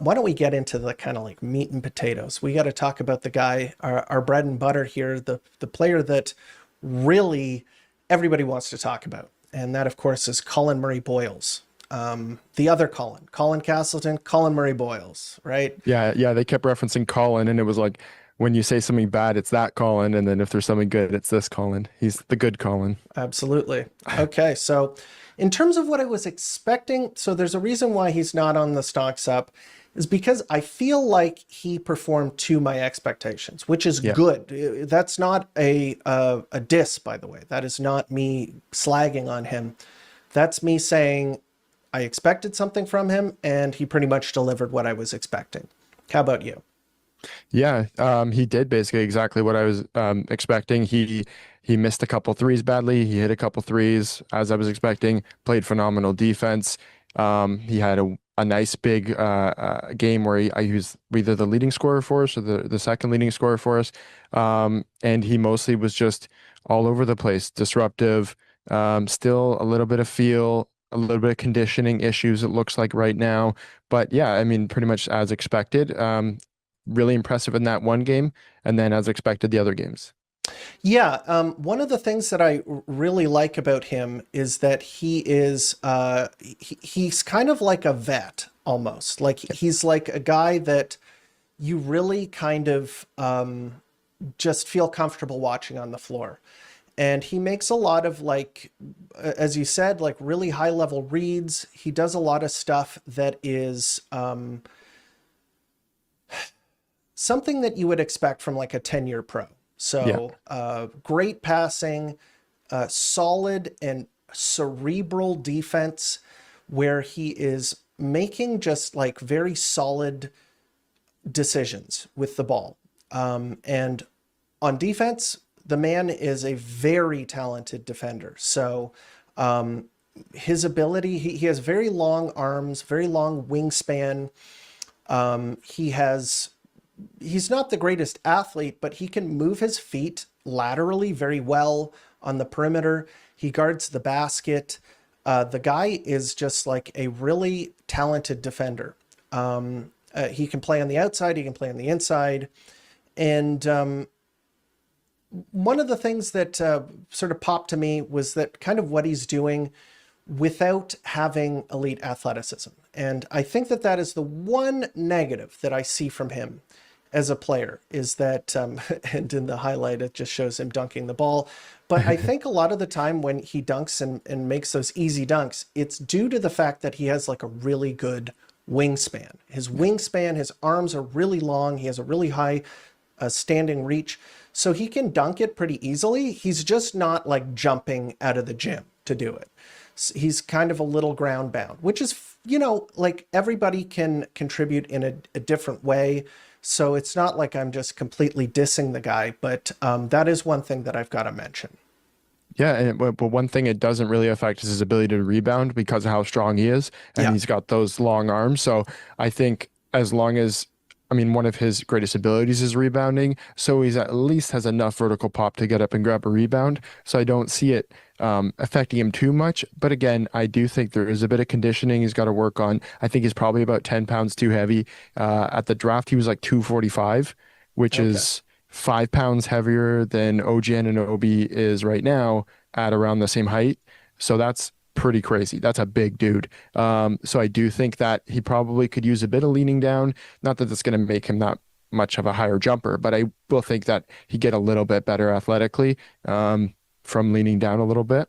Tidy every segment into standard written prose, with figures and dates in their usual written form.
why don't we get into the kind of like meat and potatoes? We got to talk about the guy, our bread and butter here, the player that really everybody wants to talk about. And that, of course, is Collin Murray-Boyles. The other Colin Castleton, Collin Murray-Boyles, right? Yeah, they kept referencing Collin, and it was like when you say something bad, it's that Collin, and then if there's something good, it's this Collin. He's the good Collin. Absolutely. Okay, so in terms of what I was expecting, so there's a reason why he's not on the stocks up, is because I feel like he performed to my expectations, which is Yeah. good. That's not a diss, by the way. That is not me slagging on him. That's me saying I expected something from him, and he pretty much delivered what I was expecting. How about you? Yeah, he did basically exactly what I was expecting. He missed a couple threes badly. He hit a couple threes as I was expecting. Played phenomenal defense. He had a nice big game where he was either the leading scorer for us or the second leading scorer for us. And he mostly was just all over the place, disruptive. Still a little bit of feel, a little bit of conditioning issues. It looks like right now, but yeah, I mean, pretty much as expected. Really impressive in that one game, and then as expected, the other games. Yeah, one of the things that I really like about him is that he's kind of like a vet almost. Like he's like a guy that you really kind of just feel comfortable watching on the floor. And he makes a lot of like, as you said, like really high level reads. He does a lot of stuff that is something that you would expect from like a 10-year pro. Yeah, So great passing, solid and cerebral defense where he is making just like very solid decisions with the ball. And on defense, the man is a very talented defender. So his ability, he has very long arms, very long wingspan. He has he's not the greatest athlete, but he can move his feet laterally very well on the perimeter. He guards the basket. The guy is just like a really talented defender. He can play on the outside. He can play on the inside. And one of the things that sort of popped to me was that kind of what he's doing without having elite athleticism. And I think that that is the one negative that I see from him as a player is that, and in the highlight, it just shows him dunking the ball. But I think a lot of the time when he dunks and makes those easy dunks, it's due to the fact that he has like a really good wingspan. His wingspan, his arms are really long. He has a really high standing reach. So he can dunk it pretty easily. He's just not like jumping out of the gym to do it. He's kind of a little ground bound, which is, you know, like everybody can contribute in a different way. So it's not like I'm just completely dissing the guy, but that is one thing that I've got to mention. yeah, and but one thing it doesn't really affect is his ability to rebound because of how strong he is, and Yeah. he's got those long arms. So I think as long as I mean, one of his greatest abilities is rebounding, so he's at least has enough vertical pop to get up and grab a rebound. So I don't see it affecting him too much. But again, I do think there is a bit of conditioning he's got to work on. I think he's probably about 10 pounds too heavy. At the draft, he was like 245, which Okay. is 5 pounds heavier than OG Anunoby is right now at around the same height. So that's pretty crazy. That's a big dude. So I do think that he probably could use a bit of leaning down. Not that that's going to make him that much of a higher jumper, but I will think that he get a little bit better athletically from leaning down a little bit.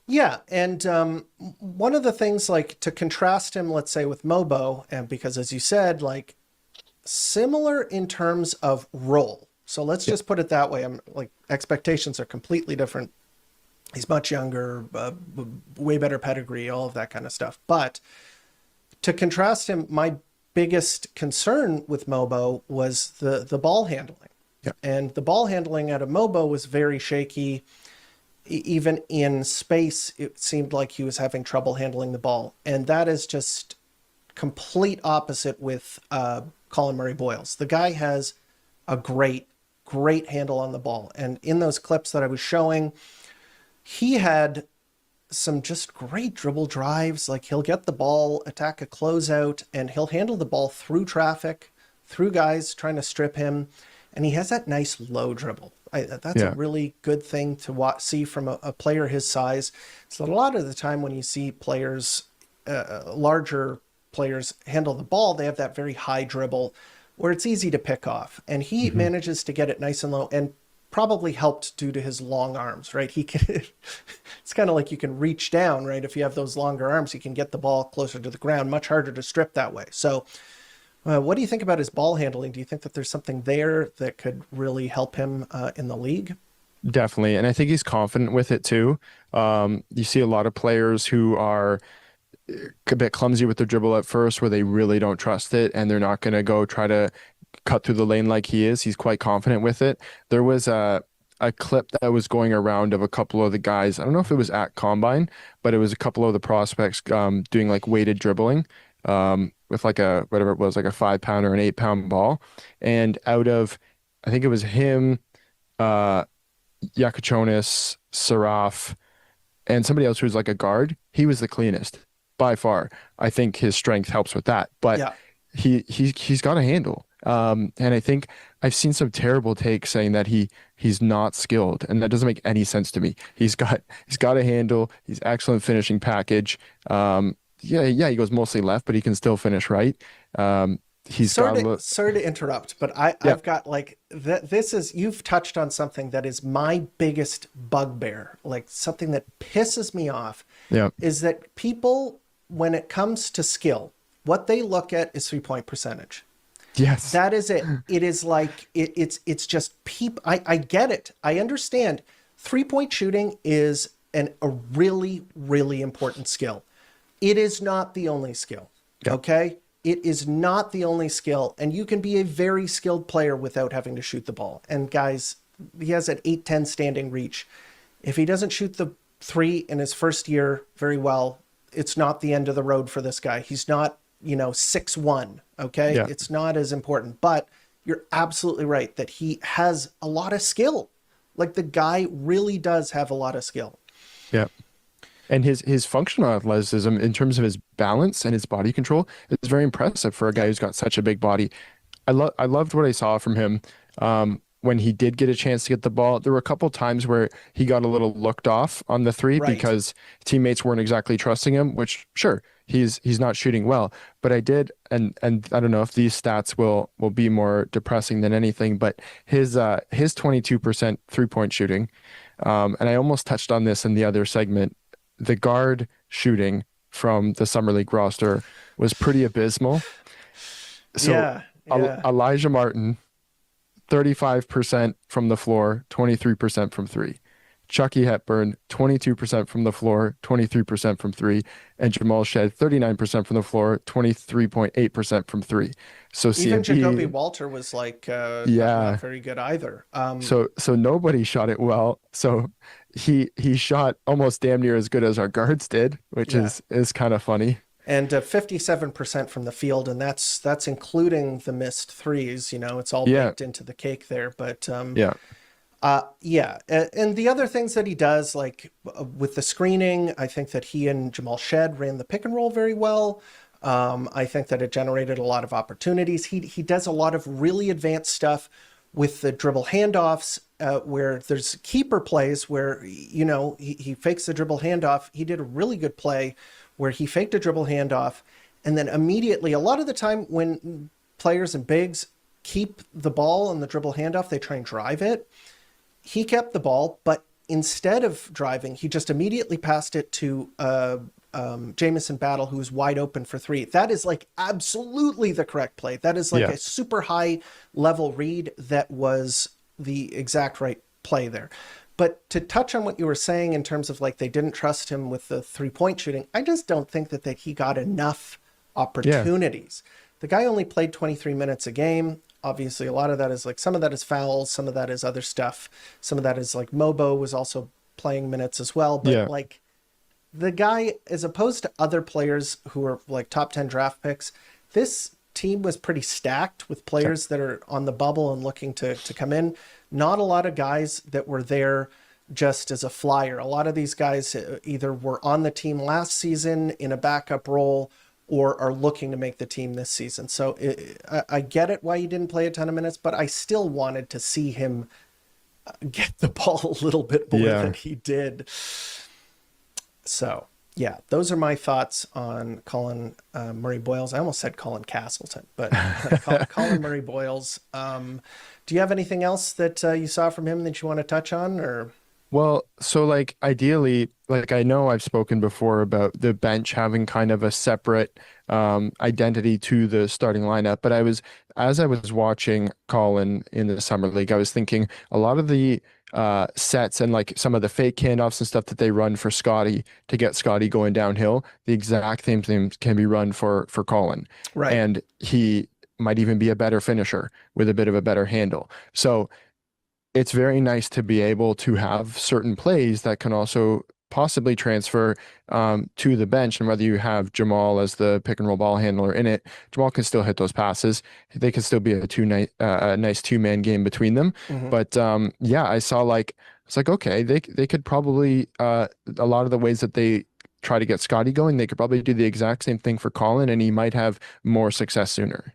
Yeah, and one of the things like to contrast him, let's say with Mobo, and because as you said, like similar in terms of role. So let's Yeah, just put it that way. I'm like expectations are completely different. He's much younger, way better pedigree, all of that kind of stuff. But to contrast him, my biggest concern with Mobo was the ball handling. yeah, And the ball handling out of Mobo was very shaky. Even in space, it seemed like he was having trouble handling the ball. And that is just complete opposite with Collin Murray-Boyles. The guy has a great handle on the ball. And in those clips that I was showing, he had some just great dribble drives. Like he'll get the ball, attack a closeout, and he'll handle the ball through traffic, through guys trying to strip him. And he has that nice low dribble. That's a Yeah. really good thing to see from a player his size. So a lot of the time when you see players, larger players handle the ball, they have that very high dribble where it's easy to pick off. And he manages to get it nice and low, and probably helped due to his long arms, right? He can, it's kind of like you can reach down, right? If you have those longer arms, you can get the ball closer to the ground, much harder to strip that way. So what do you think about his ball handling? Do you think that there's something there that could really help him in the league? Definitely. And I think he's confident with it too. You see a lot of players who are a bit clumsy with their dribble at first, where they really don't trust it and they're not going to go try to cut through the lane like he is. He's quite confident with it. There was a clip that was going around of a couple of the guys. I don't know if it was at Combine, but it was a couple of the prospects doing like weighted dribbling with like a, whatever it was, like a 5 pound or an 8 pound ball. And out of, I think it was him, Yakachonis, Saraf, and somebody else who was like a guard, he was the cleanest by far. I think his strength helps with that, but Yeah. he's got a handle. And I think I've seen some terrible takes saying that he's not skilled, and that doesn't make any sense to me. He's got a handle. He's excellent finishing package. Yeah, he goes mostly left, but he can still finish right. He's got a little, Sorry to interrupt, but yeah, I've got like this is, you've touched on something that is my biggest bugbear, like something that pisses me off, yeah, is that people, when it comes to skill, what they look at is 3-point percentage. yes, That is it. It is like it's just people. I get it. I understand. 3-point shooting is a really, really important skill. It is not the only skill. yeah, Okay? It is not the only skill, and you can be a very skilled player without having to shoot the ball. And guys, he has an 8-10 standing reach. If he doesn't shoot the three in his first year very well, it's not the end of the road for this guy. He's not, 6'1", okay? yeah, It's not as important, but you're absolutely right that he has a lot of skill. Like the guy really does have a lot of skill. yeah. And his functional athleticism in terms of his balance and his body control is very impressive for a guy who's got such a big body. I loved what I saw from him when he did get a chance to get the ball. There were a couple times where he got a little looked off on the three Right. because teammates weren't exactly trusting him, which sure, he's not shooting well. But I did, and I don't know if these stats will be more depressing than anything, but his 22% 3-point shooting, and I almost touched on this in the other segment. The guard shooting from the Summer League roster was pretty abysmal. So Yeah, yeah. Elijah Martin, 35% from the floor, 23% from three. Chucky Hepburn, 22% from the floor, 23% from three. And Jamal Shed, 39% from the floor, 23.8% from three. So Even Jacoby CMP, Walter was like yeah. not very good either. So nobody shot it well. So he shot almost damn near as good as our guards did, which Yeah. is kind of funny. And 57% from the field, and that's including the missed threes. It's all Yeah, baked into the cake there. But yeah, yeah, and the other things that he does, like with the screening, I think that he and Jamal Shed ran the pick and roll very well. I think that it generated a lot of opportunities. He does a lot of really advanced stuff with the dribble handoffs, where there's keeper plays where he fakes the dribble handoff. He did a really good play where he faked a dribble handoff, and then immediately, a lot of the time when players and bigs keep the ball on the dribble handoff, they try and drive it. He kept the ball, but instead of driving, he just immediately passed it to Jamison Battle, who was wide open for three. That is like absolutely the correct play. That is like yeah, a super high level read. That was the exact right play there. But to touch on what you were saying in terms of like they didn't trust him with the 3-point shooting, I just don't think that he got enough yeah, opportunities. The guy only played 23 minutes a game. Obviously, a lot of that is like, some of that is fouls, some of that is other stuff. Some of that is like Mobo was also playing minutes as well. But yeah, like the guy, as opposed to other players who are like top 10 draft picks, this team was pretty stacked with players that are on the bubble and looking to come in. Not a lot of guys that were there just as a flyer. A lot of these guys either were on the team last season in a backup role or are looking to make the team this season. So I get it why he didn't play a ton of minutes, but I still wanted to see him get the ball a little bit more Yeah. than he did. So, yeah, those are my thoughts on Collin Murray-Boyles. I almost said Colin Castleton, but Collin Murray-Boyles. Do you have anything else that you saw from him that you want to touch on, or? Well, so like ideally, like I know I've spoken before about the bench having kind of a separate identity to the starting lineup, but as I was watching Colin in the summer league, I was thinking a lot of the sets and like some of the fake handoffs and stuff that they run for Scotty to get Scotty going downhill, the exact same things can be run for Colin. Right. And he might even be a better finisher with a bit of a better handle. So it's very nice to be able to have certain plays that can also possibly transfer to the bench. And whether you have Jamal as the pick and roll ball handler in it, Jamal can still hit those passes. They can still be a nice two-man game between them. Mm-hmm. But yeah, I saw like it's like okay, they could probably a lot of the ways that they try to get Scotty going, they could probably do the exact same thing for Colin, and he might have more success sooner.